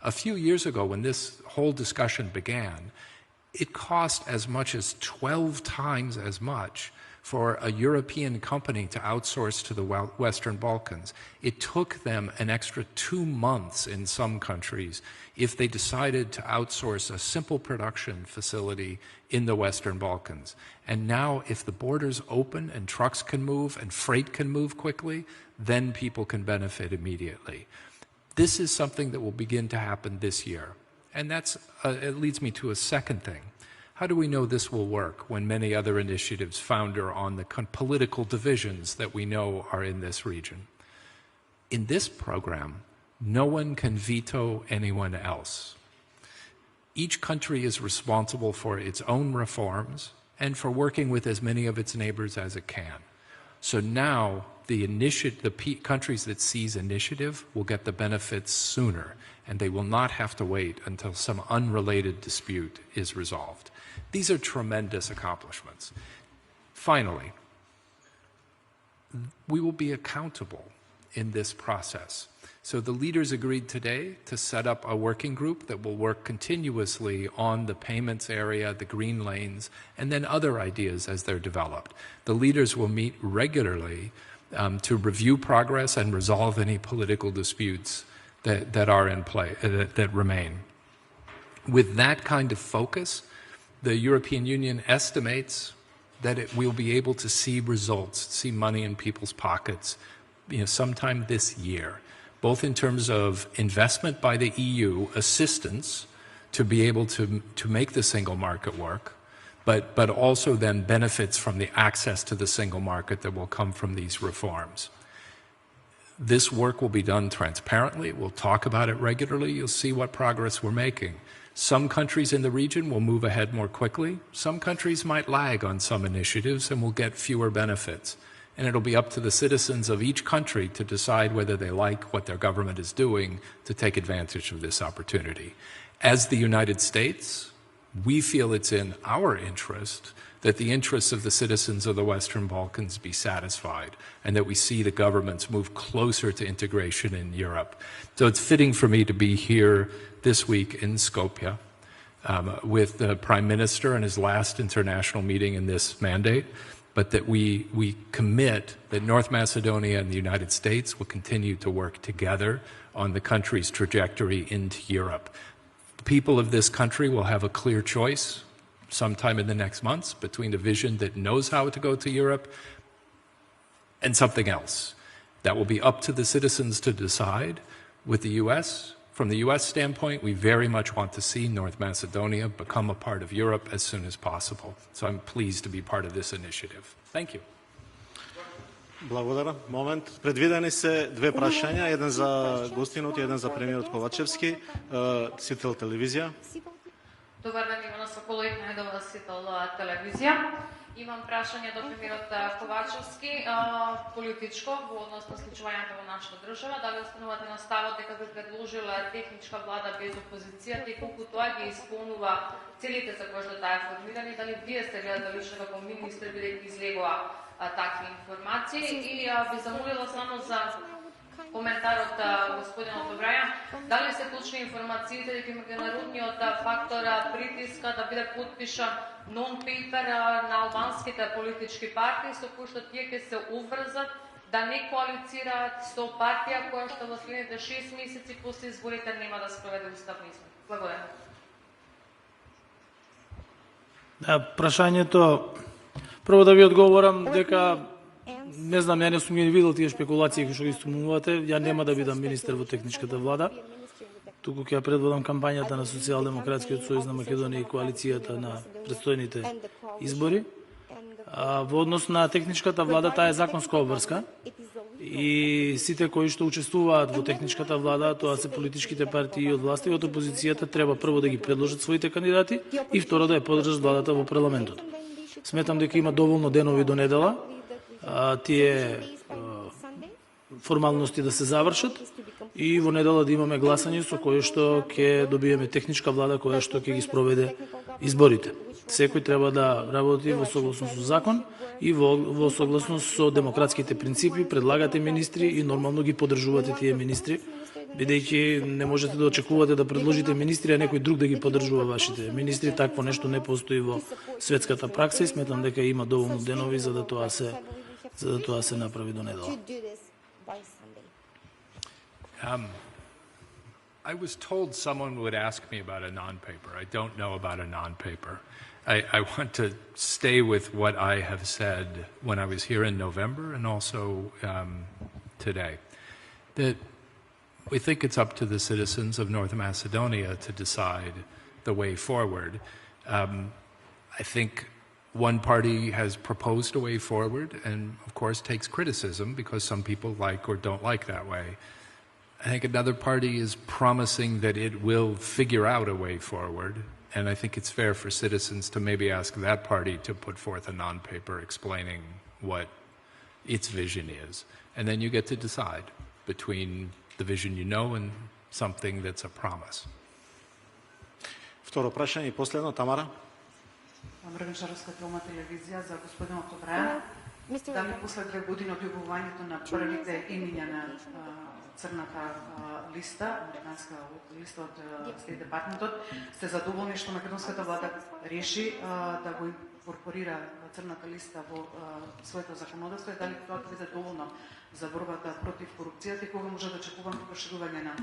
A few years ago, when this whole discussion began, it cost as much as 12 times as much for a European company to outsource to the Western Balkans. It took them an extra 2 months in some countries if they decided to outsource a simple production facility in the Western Balkans. And now, if the borders open and trucks can move and freight can move quickly, then people can benefit immediately. This is something that will begin to happen this year. And it leads me to a second thing. How do we know this will work when many other initiatives founder on the political divisions that we know are in this region? In this program, no one can veto anyone else. Each country is responsible for its own reforms and for working with as many of its neighbors as it can. So now the countries that seize initiative will get the benefits sooner, and they will not have to wait until some unrelated dispute is resolved. These are tremendous accomplishments. Finally, we will be accountable in this process. So the leaders agreed today to set up a working group that will work continuously on the payments area, the green lanes, and then other ideas as they're developed. The leaders will meet regularly to review progress and resolve any political disputes that are in play, that remain. With that kind of focus, the European Union estimates that it will be able to see results, see money in people's pockets, sometime this year, both in terms of investment by the EU, assistance to be able to make the single market work, but also then benefits from the access to the single market that will come from these reforms. This work will be done transparently. We'll talk about it regularly. You'll see what progress we're making. Some countries in the region will move ahead more quickly. Some countries might lag on some initiatives and will get fewer benefits. And it'll be up to the citizens of each country to decide whether they like what their government is doing to take advantage of this opportunity. As the United States, we feel it's in our interest that the interests of the citizens of the Western Balkans be satisfied and that we see the governments move closer to integration in Europe. So it's fitting for me to be here this week in Skopje with the Prime Minister in his last international meeting in this mandate, but that we commit that North Macedonia and the United States will continue to work together on the country's trajectory into Europe. The people of this country will have a clear choice sometime in the next months between a vision that knows how to go to Europe and something else. That will be up to the citizens to decide. With the U.S., from the U.S. standpoint, we very much want to see North Macedonia become a part of Europe as soon as possible. So I'm pleased to be part of this initiative. Thank you. Благодарам. Момент. Предвидени се две прашања, еден за гостинот и еден за премиерот Ковачевски. Сител телевизија. Добар ден, Ивана Соколоvić, најдова Сител телевизија. Имам прашање до премиерот Ковачевски, политичко, во однос на случувањето во нашата држава. Дали останувате на ставот дека би предложила техничка влада без опозицијата и колку тоа ги исполнува целите за кои што таа е формирана, дали вие сте гледали лично како министр бидејќи излегува такви информации и би замолила само за коментар од господинот Обрајан, дали се точни информациите дека меѓународниот фактор притиска да биде подпишан нон-пейпер на албанските политички партии со кои што тие ќе се уврзат да не коалицираат со партија која што во следните 6 месеци после изборите нема да спроведе уставни избори. Благодарам. Прашањето, прво да ви одговорам дека не знам, ја не сум ги видел тие шпекулации кои што ги стумувате. Ја нема да бидам министер во техничката влада. Туку ќе ја предводам кампањата на Социјалдемократскиот сојуз на Македонија и коалицијата на предстојните избори. Во однос на техничката влада, таа е законска обврска и сите кои што учествуваат во техничката влада, тоа се политичките партии од власта и од опозицијата, треба прво да ги предложат своите кандидати и второ да ја подржат владата во парламентот. Сметам дека има доволно денови до недела тие формалности да се завршат и во недела да имаме гласање со кое што ќе добиеме техничка влада која што ќе ги спроведе изборите. Секој треба да работи во согласност со закон и во согласност со демократските принципи, предлагате министри и нормално ги поддржувате тие министри бидејќи не можете да очекувате да предложите министри, а некој друг да ги поддржува вашите министри. Такво нешто не постои во светската пракса и сметам дека има доволно денови за да тоа се направи до недела. I was told someone would ask me about a non-paper. I don't know about a non-paper. I want to stay with what I have said when I was here in November and also today, that we think it's up to the citizens of North Macedonia to decide the way forward. I think one party has proposed a way forward and, of course, takes criticism because some people like or don't like that way. I think another party is promising that it will figure out a way forward, and I think it's fair for citizens to maybe ask that party to put forth a non-paper explaining what its vision is. And then you get to decide between the vision you know and something that's a promise. Второ прашање и последно, Тамара. Мргнчарска Трома телевизија за господинот Обрајан. Дали после 2 години од објавувањето на првите имиња на црната листа, американска листа од Стейт Департментот, сте задоволни што македонската влада реши да го инкорпорира црната листа во своето законодавство и дали тоа ќе биде доволно за борбата против корупцијата и кога може да очекуваме проширување на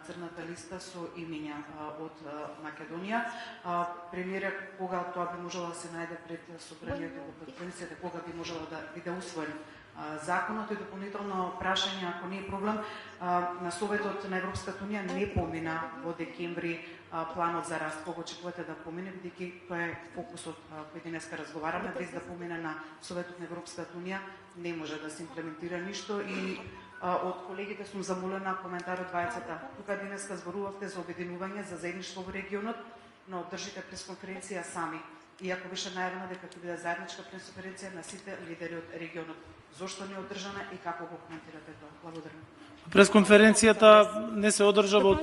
црната листа со имиња од Македонија. Премиерът, кога тоа би можело да се најде пред собранието во пленицата, кога би можело да биде усвоен законот и дополнително прашање, ако не е проблем, на Советот на Европската унија не помина во декември планот за раст, кога очекувате да помине, бидејќи тоа е фокусот кој денеска разговараме, без да помине на Советот на Европската унија не може да се имплементира ништо и од колегите сум замолена коментар од двајцата. Тука денеска зборувавте за обединување, за заедништво во регионот, но држите пресконференција сами. Иако беше најавено дека ќе биде заедничка пресконференција на сите лидери од регионот. Зошто не одржана и како го коментирате тоа? Благодарам. Пресконференцијата не се одржа во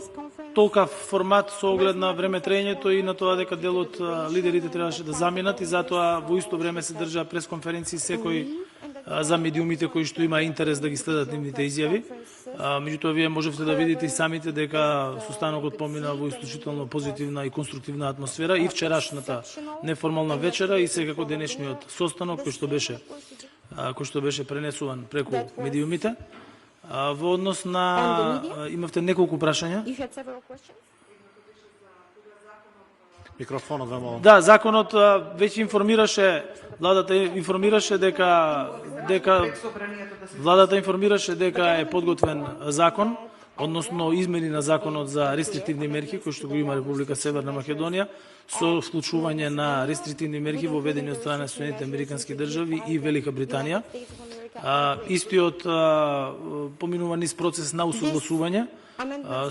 толкав формат со оглед на време траењето и на тоа дека дел од лидерите требаше да заминат и затоа во исто време се држа пресконференции секој за медиумите кои што има интерес да ги следат нивните изјави. Меѓутоа вие можевте да видите и самите дека состанокот помина во исклучително позитивна и конструктивна атмосфера и вчерашната неформална вечера и секако денешниот состанок кој што беше пренесуван преку медиумите. Во однос на имавте неколку прашања. Микрофонот вемо. Да, законот веќе информираше, владата информираше дека е подготвен закон, односно измени на законот за рестриктивни мерки кој што го има Република Северна Македонија со вклучување на рестриктивни мерки воведени од страна на Соединетите Американски држави и Велика Британија. Истиот поминува низ процес на усогласување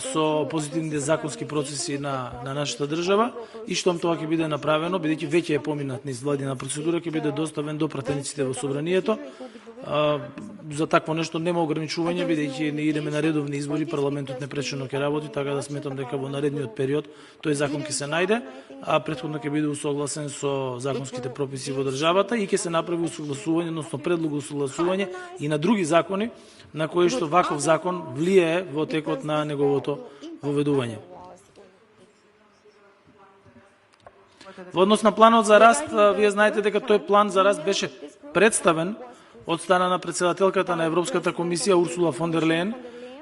со позитивните законски процеси на нашата држава и штом тоа ќе биде направено, бидејќи веќе е поминат низ владина процедура, ќе биде доставен до пратениците во собранието. За такво нешто нема ограничување, бидејќи не идеме на редовни избори, парламентот непречено ќе работи, така да сметам дека во наредниот период тој закон ќе се најде, а претходно ќе биде усогласен со законските прописи во државата и ќе се направи усогласување, односно предлог усогласување и на други закони на кои што ваков закон влијае во текот на неговото воведување. Во однос на планот за раст, вие знаете дека тој план за раст беше представен од страна на председателката на Европската комисија Урсула фон дер Лејен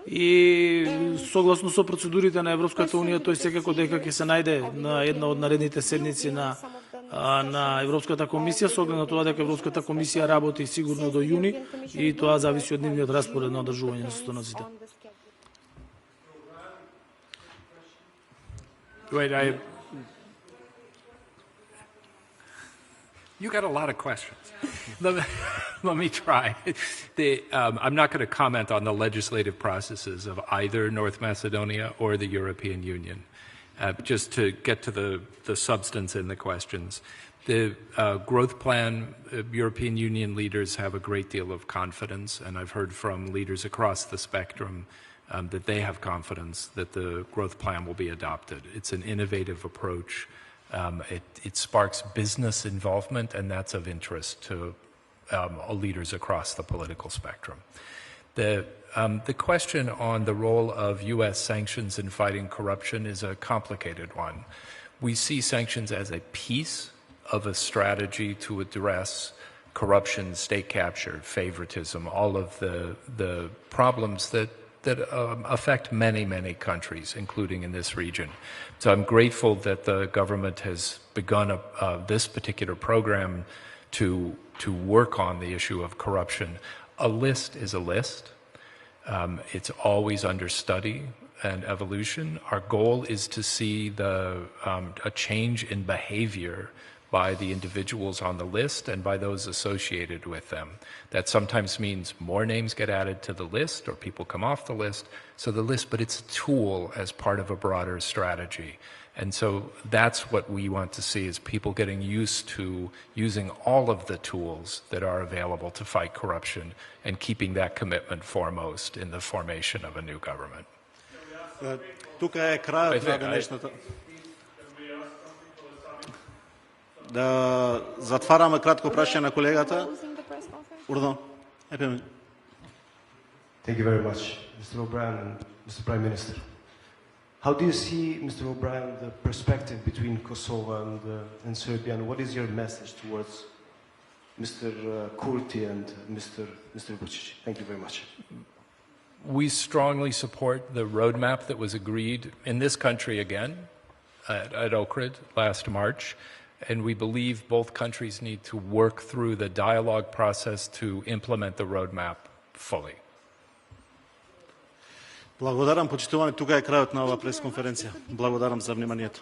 и согласно со процедурите на Европската унија тој секако дека ќе се најде на една од наредните седници на Европската комисија, со оглед на тоа дека Европската комисија работи сигурно до јуни и тоа зависи од нивниот распоред на одржување на состаноците. Wait, you got a lot of questions. Let me try. I'm not going to comment on the legislative processes of either North Macedonia or the European Union. Just to get to the substance in the questions. The growth plan, European Union leaders have a great deal of confidence, and I've heard from leaders across the spectrum that they have confidence that the growth plan will be adopted. It's an innovative approach. It sparks business involvement, and that's of interest to leaders across the political spectrum. The question on the role of U.S. sanctions in fighting corruption is a complicated one. We see sanctions as a piece of a strategy to address corruption, state capture, favoritism, all of the problems that affect many, many countries, including in this region. So I'm grateful that the government has begun this particular program to work on the issue of corruption. A list is a list. It's always under study and evolution. Our goal is to see a change in behavior by the individuals on the list and by those associated with them. That sometimes means more names get added to the list or people come off the list. So the list, but it's a tool as part of a broader strategy. And so that's what we want to see, is people getting used to using all of the tools that are available to fight corruption and keeping that commitment foremost in the formation of a new government. Тук е краят на днешната. Да затваряме кратко прашање на колегата. Урдо. Thank you very much, Mr. O'Brien and Mr. Prime Minister. How do you see, Mr. O'Brien, the perspective between Kosovo and Serbia, and what is your message towards Mr. Kurti and Mr. Vucic? Thank you very much. We strongly support the roadmap that was agreed in this country again at Ohrid last March, and we believe both countries need to work through the dialogue process to implement the roadmap fully. Благодарам, почитувани, тука е крајот на оваа пресконференција. Благодарам за вниманието.